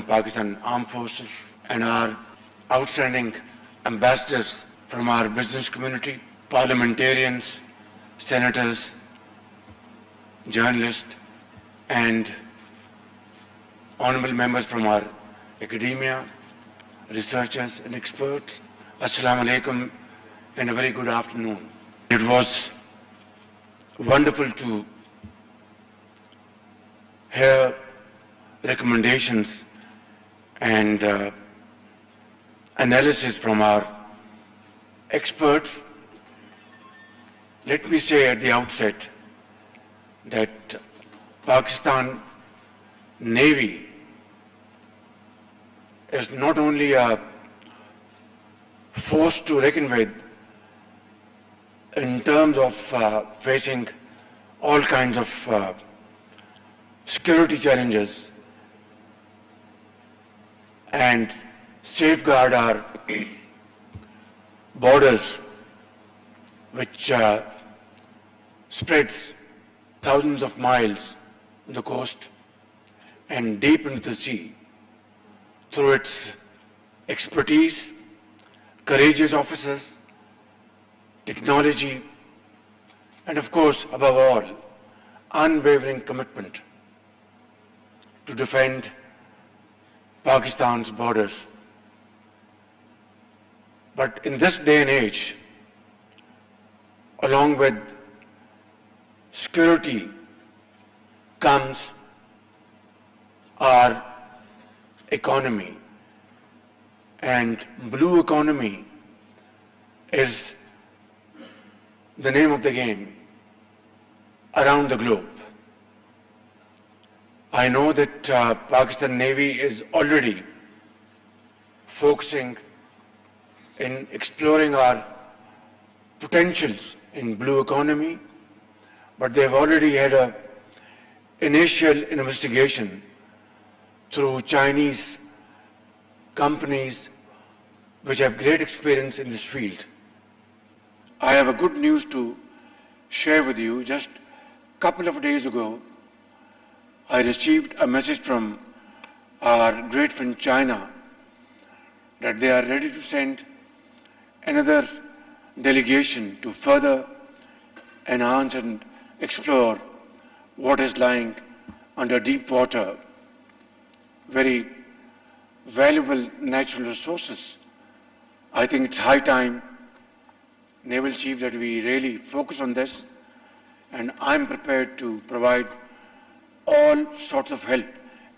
Pakistan Armed Forces and our outstanding ambassadors from our business community, parliamentarians, senators, journalists, and honorable members from our academia, researchers and experts. Assalamu alaikum and a very good afternoon. It was wonderful to hear recommendations and analysis from our experts. Let me say at the outset that Pakistan Navy is not only a force to reckon with in terms of facing all kinds of security challenges and safeguard our borders, which spreads thousands of miles on the coast and deep into the sea. Through its expertise, courageous officers, technology, and of course, above all, unwavering commitment to defend Pakistan's borders. But in this day and age, along with security comes our economy, and blue economy is the name of the game around the globe. I know that Pakistan Navy is already focusing in exploring our potentials in blue economy, but they've already had an initial investigation through Chinese companies which have great experience in this field. I have a good news to share with you. Just a couple of days ago, I received a message from our great friend China that they are ready to send another delegation to further enhance and explore what is lying under deep water, very valuable natural resources. I think it's high time, Naval Chief, that we really focus on this, and I'm prepared to provide all sorts of help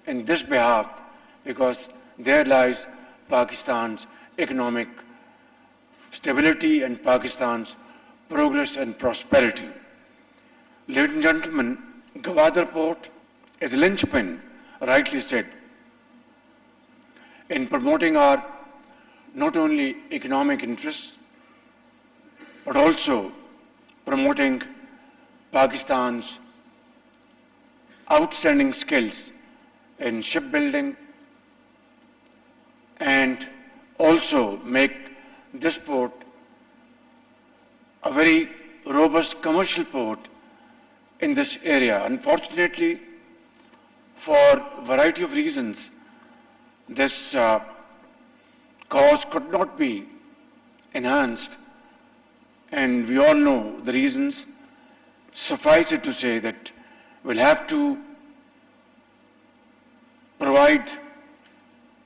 in this behalf, because there lies Pakistan's economic stability and Pakistan's progress and prosperity. Ladies and gentlemen, Gwadar Port is a linchpin, rightly said, in promoting our not only economic interests, but also promoting Pakistan's outstanding skills in shipbuilding, and also make this port a very robust commercial port in this area. Unfortunately, for a variety of reasons, this cause could not be enhanced, and we all know the reasons. Suffice it to say that we'll have to provide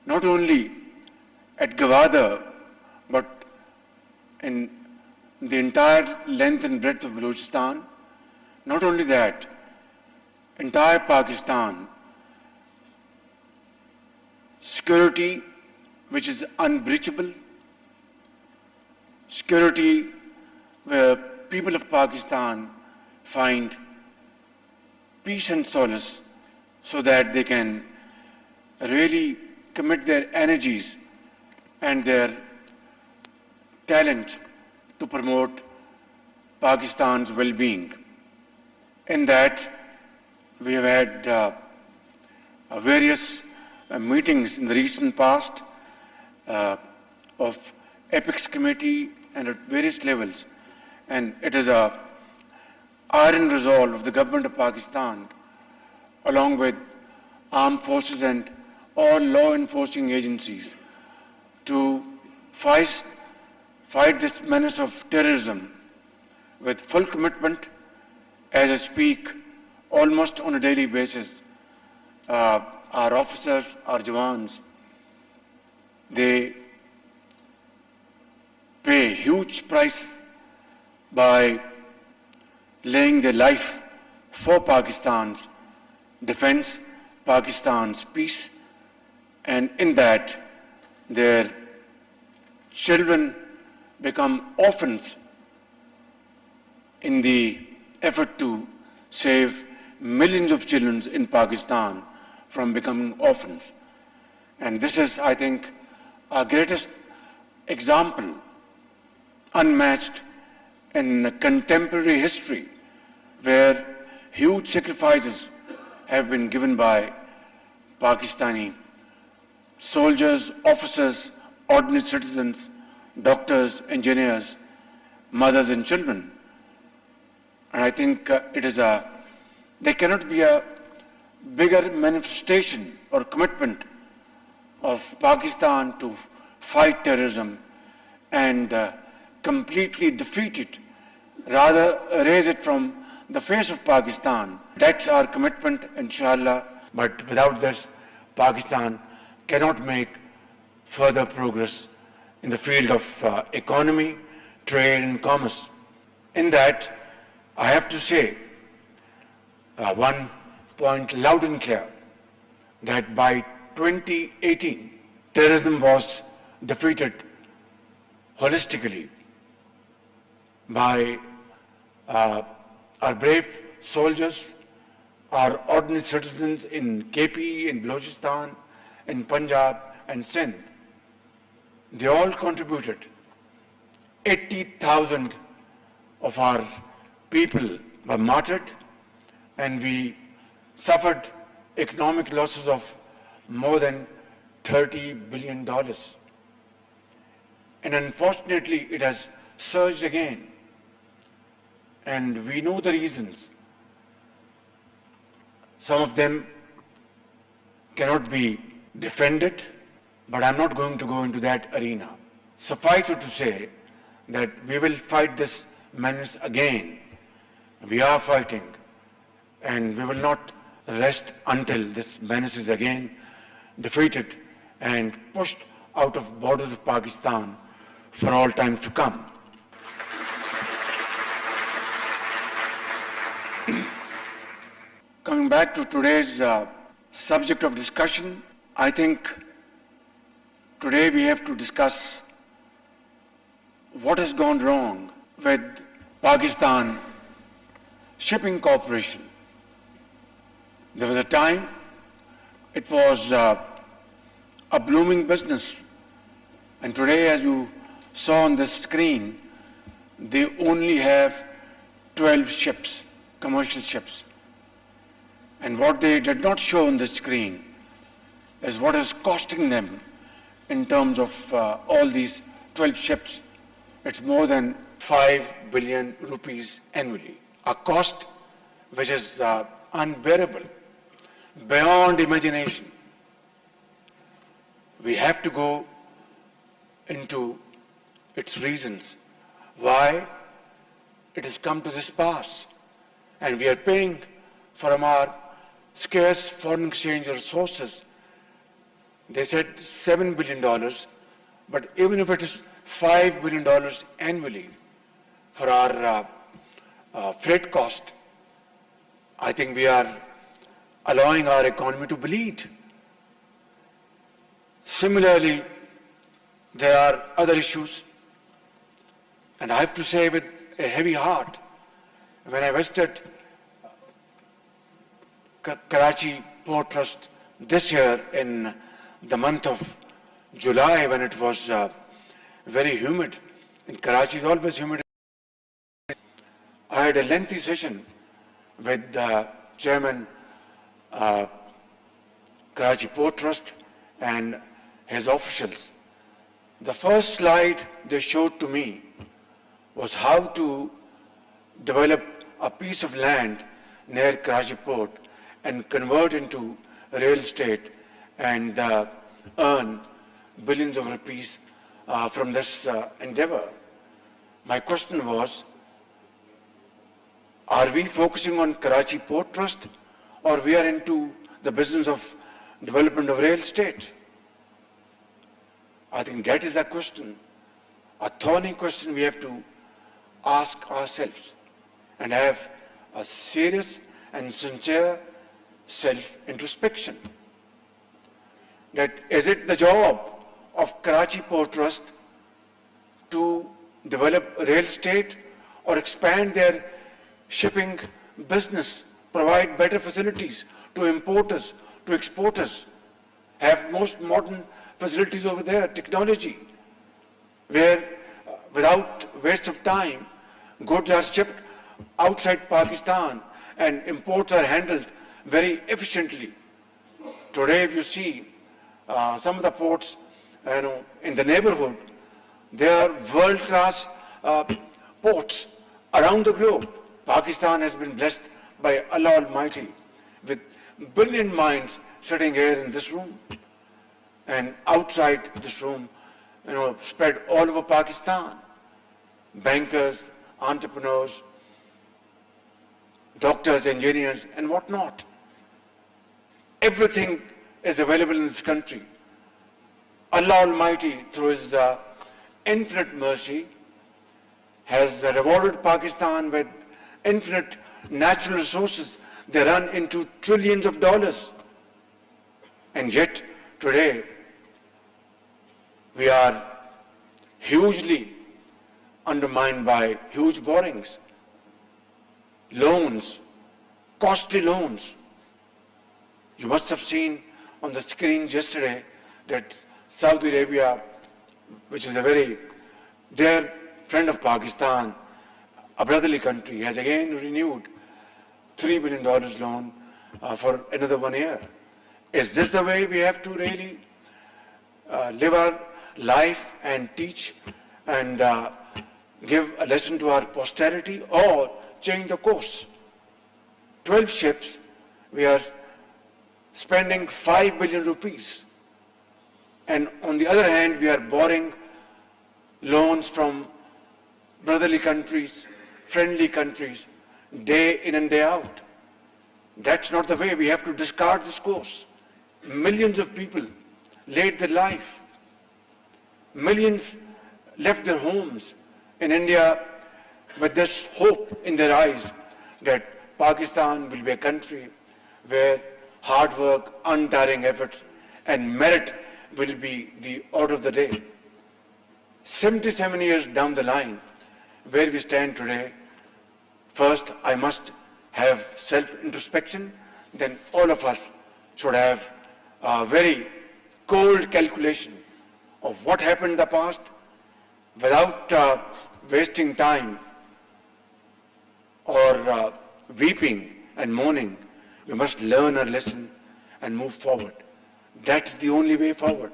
not only at Gwadar, but in the entire length and breadth of Balochistan. Not only that, entire Pakistan, security which is unbreachable, security where people of Pakistan find peace and solace so that they can really commit their energies and their talent to promote Pakistan's well-being. In that, we have had various meetings in the recent past of Apex Committee and at various levels, and it is a iron resolve of the government of Pakistan along with armed forces and all law enforcing agencies to fight this menace of terrorism with full commitment. As I speak, almost on a daily basis, our officers, our Jawans, they pay huge price by laying their life for Pakistan's defense, Pakistan's peace, and in that their children become orphans in the effort to save millions of children in Pakistan from becoming orphans. And this is, I think, our greatest example, unmatched in contemporary history, where huge sacrifices have been given by Pakistani soldiers, officers, ordinary citizens, doctors, engineers, mothers and children. And I think there cannot be a bigger manifestation or commitment of Pakistan to fight terrorism and completely defeat it, rather erase it from the face of Pakistan. That's our commitment, inshallah. But without this, Pakistan cannot make further progress in the field of economy, trade and commerce. In that, I have to say one point loud and clear, that by 2018, terrorism was defeated holistically by our brave soldiers, our ordinary citizens in KP, in Balochistan, in Punjab and Sindh. They all contributed. 80,000 of our people were martyred, and we suffered economic losses of more than $30 billion. And unfortunately, it has surged again. And we know the reasons. Some of them cannot be defended, but I'm not going to go into that arena. Suffice it to say that we will fight this menace again. We are fighting, and we will not rest until this menace is again defeated and pushed out of borders of Pakistan for all time to come. Coming back to today's subject of discussion, I think today we have to discuss what has gone wrong with Pakistan Shipping Corporation. There was a time it was a blooming business, and today, as you saw on the screen, they only have 12 ships, commercial ships. And what they did not show on the screen is what is costing them in terms of all these 12 ships. It's more than 5 billion rupees annually, a cost which is unbearable, beyond imagination. We have to go into its reasons, why it has come to this pass. And we are paying from our scarce foreign exchange resources. They said $7 billion, but even if it is $5 billion annually for our freight cost, I think we are allowing our economy to bleed. Similarly, there are other issues, and I have to say with a heavy heart, when I visited Karachi Port Trust this year in the month of July, when it was very humid. In Karachi is always humid. I had a lengthy session with the chairman Karachi Port Trust and his officials. The first slide they showed to me was how to develop a piece of land near Karachi Port and convert into real estate and earn billions of rupees from this endeavor. My question was, are we focusing on Karachi Port Trust, or we are into the business of development of real estate? I think that is a question, a thorny question we have to ask ourselves and have a serious and sincere self-introspection. That is it the job of Karachi Port Trust to develop real estate or expand their shipping business, provide better facilities to importers, to exporters, have most modern facilities over there, technology, where without waste of time, goods are shipped outside Pakistan and imports are handled very efficiently. Today, if you see some of the ports in the neighborhood, they are world-class ports around the globe. Pakistan has been blessed by Allah Almighty with brilliant minds sitting here in this room and outside this room, spread all over Pakistan. Bankers, entrepreneurs, doctors, engineers, and whatnot. Everything is available in this country. Allah Almighty, through His infinite mercy, has rewarded Pakistan with infinite natural resources. They run into trillions of dollars. And yet, today, we are hugely undermined by huge borrowings, loans, costly loans. You must have seen on the screens yesterday that Saudi Arabia, which is a very dear friend of Pakistan, a brotherly country, has again renewed $3 billion loan for another 1 year. Is this the way we have to really live our life and teach and give a lesson to our posterity, or change the course? 12 ships, we are spending 5 billion rupees. And on the other hand, we are borrowing loans from brotherly countries, friendly countries, day in and day out. That's not the way. We have to discard this course. Millions of people laid their life. Millions left their homes in India with this hope in their eyes that Pakistan will be a country where hard work, untiring efforts, and merit will be the order of the day. 77 years down the line, where we stand today, first I must have self-introspection, then all of us should have a very cold calculation of what happened in the past without wasting time or weeping and mourning. We must learn our lesson and move forward. That's the only way forward.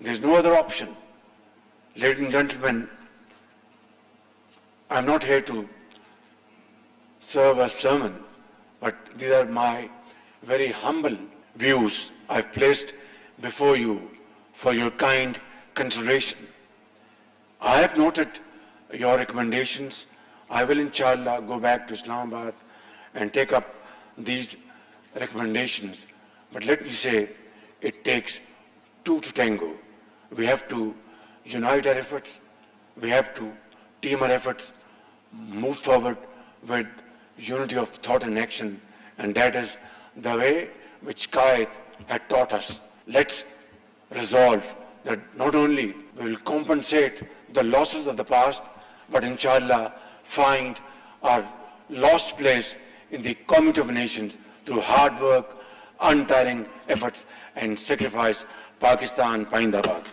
There's no other option. Ladies and gentlemen, I'm not here to serve a sermon, but these are my very humble views I've placed before you for your kind consideration. I have noted your recommendations. I will, inshallah, go back to Islamabad and take up these recommendations. But let me say, it takes two to tango. We have to unite our efforts. We have to team our efforts, move forward with unity of thought and action. And that is the way which Qaid had taught us. Let's resolve that not only we will compensate the losses of the past, but inshallah find our lost place in the community of nations through hard work, untiring efforts, and sacrifice. Pakistan, Paindabad.